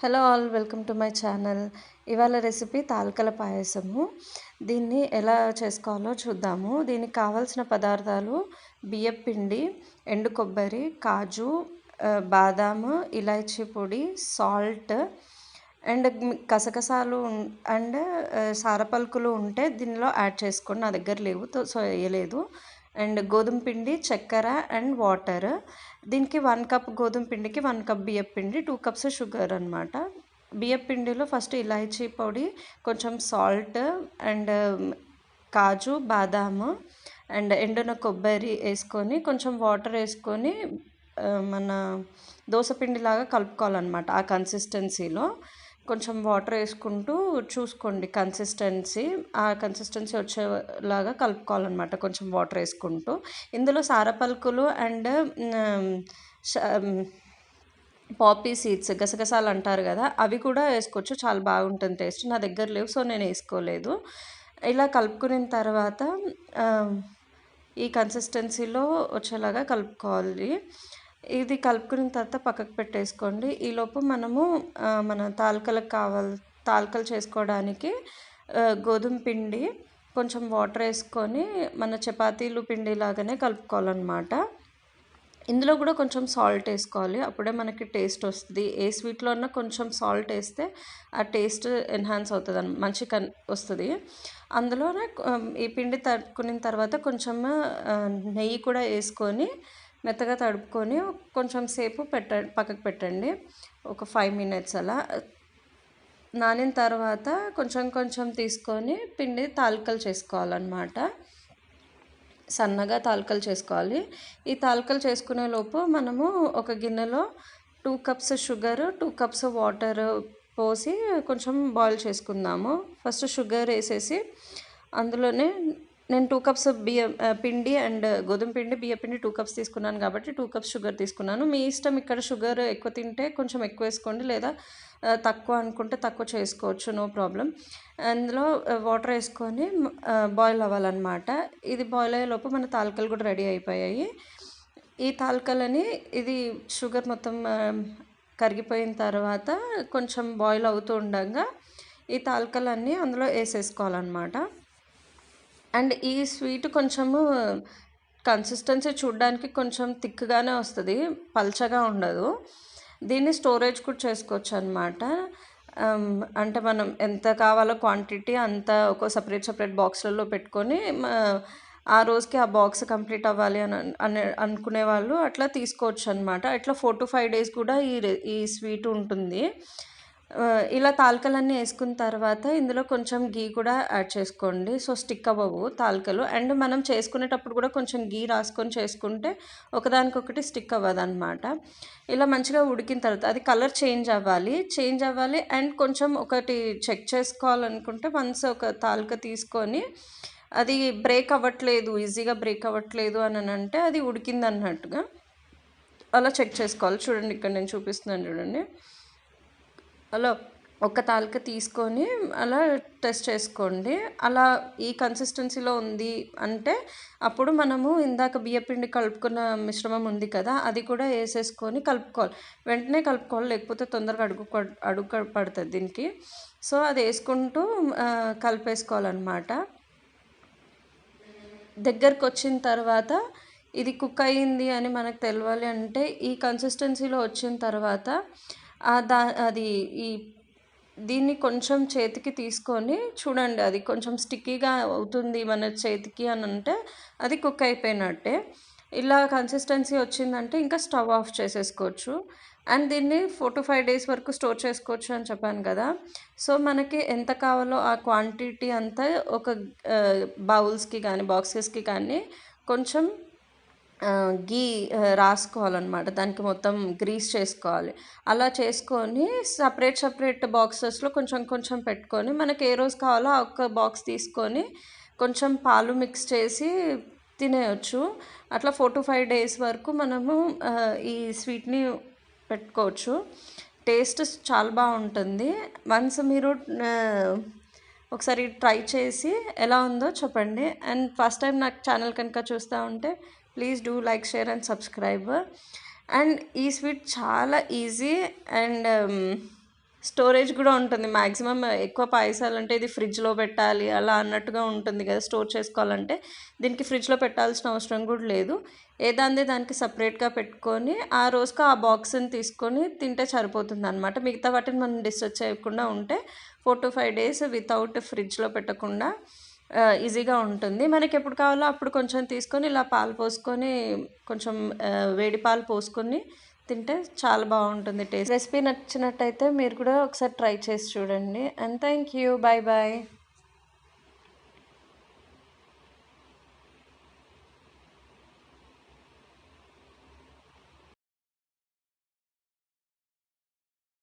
Hello all, welcome to my channel. ఇవాళ recipe తాలికల పాయసము. దీన్ని ఎలా చేసుకోవాలో చూద్దాము. దీనికి కావాల్సిన పదార్థాలు బియ్యపిండి, ఎండు కొబ్బరి, కాజు, బాదాము, ఇలాచీ పొడి, సాల్ట్ అండ్ గసగసాలు అండ్ సారపలుకులు ఉంటే దీనిలో యాడ్ చేసుకోండి. నా దగ్గర లేవు, సో వేయలేదు. అండ్ గోధుమ పిండి, చక్కెర అండ్ వాటర్. దీనికి 1 కప్ గోధుమ పిండికి 1 కప్ బియ్యం పిండి, 2 కప్స్ షుగర్ అనమాట. బియ్యం పిండిలో ఫస్ట్ ఇలాచీ పొడి, కొంచెం సాల్ట్ అండ్ కాజు, బాదాము అండ్ ఎండిన కొబ్బరి వేసుకొని కొంచెం వాటర్ వేసుకొని మన దోసపిండిలాగా కలుపుకోవాలన్నమాట. ఆ కన్సిస్టెన్సీలో కొంచెం వాటర్ వేసుకుంటూ చూసుకోండి ఆ కన్సిస్టెన్సీ వచ్చేలాగా కలుపుకోవాలన్నమాట, కొంచెం వాటర్ వేసుకుంటూ. ఇందులో సారపలుకులు అండ్ పాపీ సీడ్స్, గసగసాలు అంటారు కదా, అవి కూడా వేసుకోవచ్చు. చాలా బాగుంటుంది టేస్ట్. నా దగ్గర లేవు, సో నేను వేసుకోలేదు. ఇలా కలుపుకున్న తర్వాత ఈ కన్సిస్టెన్సీలో వచ్చేలాగా కలుపుకోవాలి. ఇది కలుపుకున్న తర్వాత పక్కకు పెట్టేసుకోండి. ఈలోపు మనము మన తాలికలు చేసుకోవడానికి గోధుమ పిండి కొంచెం వాటర్ వేసుకొని మన చపాతీలు పిండి లాగానే కలుపుకోవాలన్నమాట. ఇందులో కూడా కొంచెం సాల్ట్ వేసుకోవాలి, అప్పుడే మనకి టేస్ట్ వస్తుంది. ఏ స్వీట్లో అన్నా కొంచెం సాల్ట్ వేస్తే ఆ టేస్ట్ ఎన్హాన్స్ అవుతుంది, మంచి వస్తుంది. అందులోనే ఈ పిండి తడుపుకున్న తర్వాత కొంచెం నెయ్యి కూడా వేసుకొని మెత్తగా తడుపుకొని కొంచెం సేపు పక్కకు పెట్టండి. ఒక 5 minutes అలా నానిన తర్వాత కొంచెం తీసుకొని పిండి తాలికలు చేసుకోవాలన్నమాట. సన్నగా తాలికలు చేసుకోవాలి. ఈ తాలికలు చేసుకునే లోపు మనము ఒక గిన్నెలో 2 కప్స్ షుగర్, 2 కప్స్ వాటర్ పోసి కొంచెం బాయిల్ చేసుకుందాము. ఫస్ట్ షుగర్ వేసేసి అందులోనే నేను 2 కప్స్ పిండి అండ్ గోధుమ పిండి, బియ్య పిండి 2 కప్స్ తీసుకున్నాను కాబట్టి 2 కప్స్ షుగర్ తీసుకున్నాను. మీ ఇష్టం, ఇక్కడ షుగర్ ఎక్కువ తింటే కొంచెం ఎక్కువ వేసుకోండి, లేదా తక్కువ అనుకుంటే తక్కువ చేసుకోవచ్చు, నో ప్రాబ్లం. అందులో వాటర్ వేసుకొని బాయిల్ అవ్వాలన్నమాట. ఇది బాయిల్ అయ్యేలోపు మన తాలికలు కూడా రెడీ అయిపోయాయి. ఈ తాలికలని ఇది షుగర్ మొత్తం కరిగిపోయిన తర్వాత కొంచెం బాయిల్ అవుతూ ఉండగా ఈ తాలికలన్నీ అందులో వేసేసుకోవాలన్నమాట. అండ్ ఈ స్వీట్ కొంచెము కన్సిస్టెన్సీ చూడడానికి కొంచెం థిక్గానే వస్తుంది, పల్చగా ఉండదు. దీన్ని స్టోరేజ్ కూడా చేసుకోవచ్చు అనమాట. అంటే మనం ఎంత కావాలో క్వాంటిటీ అంత ఒక సపరేట్ బాక్స్లలో పెట్టుకొని ఆ రోజుకి ఆ బాక్స్ కంప్లీట్ అవ్వాలి అని అనుకునే వాళ్ళు అట్లా తీసుకోవచ్చు అనమాట. ఇట్లా 4 to 5 days కూడా ఈ స్వీట్ ఉంటుంది. ఇలా తాలికలన్నీ వేసుకున్న తర్వాత ఇందులో కొంచెం గీ కూడా యాడ్ చేసుకోండి, సో స్టిక్ అవ్వవు తాలికలు. అండ్ మనం చేసుకునేటప్పుడు కూడా కొంచెం గీ రాసుకొని చేసుకుంటే ఒకదానికొకటి స్టిక్ అవ్వదన్నమాట. ఇలా మంచిగా ఉడికిన తర్వాత అది కలర్ చేంజ్ అవ్వాలి. అండ్ కొంచెం ఒకటి చెక్ చేసుకోవాలనుకుంటే వన్స్ ఒక తాలిక తీసుకొని అది ఈజీగా బ్రేక్ అవ్వట్లేదు అని అంటే అది ఉడికింది అన్నట్టుగా అలా చెక్ చేసుకోవాలి. చూడండి, ఇక్కడ నేను చూపిస్తున్నాను చూడండి. అలా ఒక తాలిక తీసుకొని అలా టెస్ట్ చేసుకోండి. అలా ఈ కన్సిస్టెన్సీలో ఉంది అంటే అప్పుడు మనము ఇందాక బియ్యపిండి కలుపుకున్న మిశ్రమం ఉంది కదా, అది కూడా వేసేసుకొని కలుపుకోవాలి. వెంటనే కలుపుకోవాలి, లేకపోతే తొందరగా అడుగు పడుతుంది దీనికి. సో అది వేసుకుంటూ కలిపేసుకోవాలన్నమాట. దగ్గరకు వచ్చిన తర్వాత ఇది కుక్ అయ్యింది అని మనకు తెలియాలి అంటే ఈ కన్సిస్టెన్సీలో వచ్చిన తర్వాత దీన్ని కొంచెం చేతికి తీసుకొని చూడండి, అది కొంచెం స్టిక్కీగా అవుతుంది మన చేతికి అని అంటే అది కుక్ అయిపోయినట్టే. ఇలా కన్సిస్టెన్సీ వచ్చిందంటే ఇంకా స్టవ్ ఆఫ్ చేసేసుకోవచ్చు. అండ్ దీన్ని 4 to 5 days వరకు స్టోర్ చేసుకోవచ్చు అని చెప్పాను కదా. సో మనకి ఎంత కావాలో ఆ క్వాంటిటీ అంతా ఒక బౌల్స్కి కానీ బాక్సెస్కి కానీ కొంచెం గీ రాసుకోవాలన్నమాట. దానికి మొత్తం గ్రీస్ చేసుకోవాలి. అలా చేసుకొని సపరేట్ బాక్సెస్లో కొంచెం పెట్టుకొని మనకి ఏ రోజు కావాలో ఆ ఒక్క బాక్స్ తీసుకొని కొంచెం పాలు మిక్స్ చేసి తినేయచ్చు. అట్లా 4 to 5 days వరకు మనము ఈ స్వీట్ని పెట్టుకోవచ్చు. టేస్ట్ చాలా బాగుంటుంది. వన్స్ మీరు ఒకసారి ట్రై చేసి ఎలా ఉందో చెప్పండి. అండ్ ఫస్ట్ టైం నాకు ఛానల్ కనుక చూస్తూ ఉంటే please do like, share and subscribe. And ఈ స్వీట్ చాలా ఈజీ అండ్ స్టోరేజ్ కూడా ఉంటుంది. మ్యాక్సిమం ఎక్కువ పాయసాలంటే ఇది ఫ్రిడ్జ్‌లో పెట్టాలి అలా అన్నట్టుగా ఉంటుంది కదా! స్టోర్ చేసుకోవాలంటే. దీనికి ఫ్రిడ్జ్‌లో పెట్టాల్సిన అవసరం కూడా లేదు. ఏదానిది దానికి సెపరేట్‌గా పెట్టుకొని, ఆ రోజుకి ఆ బాక్స్‌ని తీసుకొని తింటే సరిపోతుందనమాట. మిగతా వాటిని మనం డిస్టర్బ్ చేయకుండా ఉంటే 4-5 డేస్ వితౌట్ ఫ్రిడ్జ్‌లో పెట్టకుండా ఈజీగా ఉంటుంది. మనకెప్పుడు కావాలో అప్పుడు కొంచెం తీసుకొని ఇలా పాలు పోసుకొని కొంచెం వేడి పాలు పోసుకొని తింటే చాలా బాగుంటుంది టేస్ట్. రెసిపీ నచ్చినట్టయితే మీరు కూడా ఒకసారి ట్రై చేసి చూడండి. And thank you. Bye bye.